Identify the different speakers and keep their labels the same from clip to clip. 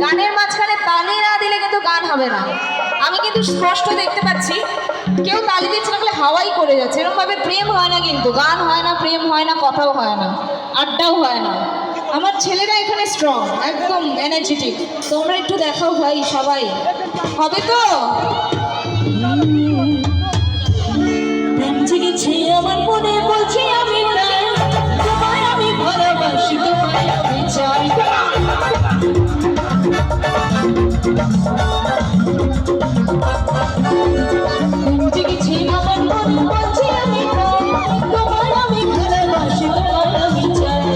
Speaker 1: গানের মাঝখানে তালি না দিলে কিন্তু গান হবে না। আমি কিন্তু স্পষ্ট দেখতে পাচ্ছি কেউ তালি দিচ্ছে না, বলে হাওয়াই করে যাচ্ছে। এরকম ভাবে প্রেম হয় না, কিন্তু গান হয় না, প্রেম হয় না, কথাও হয় না, আড্ডাও হয় না। আমার ছেলেরা এখানে স্ট্রং, একদম এনার্জেটিক। তোমরা একটু দেখাও ভাই, সবাই হবে তো? জেগেছে আমার মনে, বলছি আমি তোমায় আমি ভালোবাসি, তোমায় আমি চাই। জেগেছে আমার মনে, বলছি আমি তোমায় আমি ভালোবাসি, তোমায় আমি চাই।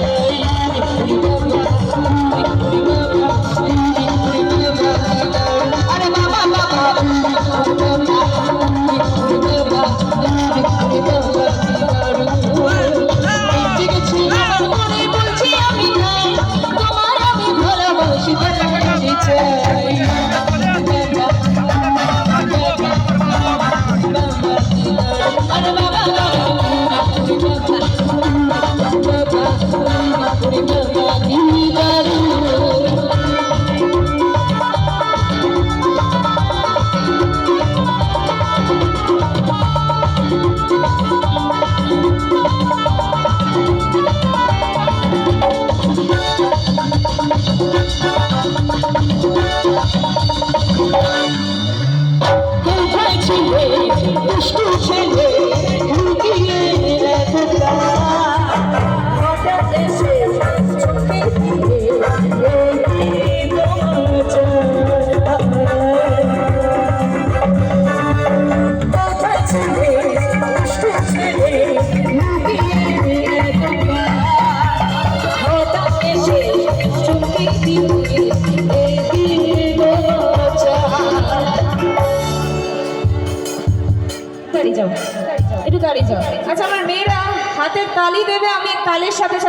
Speaker 1: আরে বাবা বাবা একটু দাঁড়িয়ে যাও। আচ্ছা, আমার মেয়েরা হাতের তালি দেবে, আমি তালের সাথে সাথে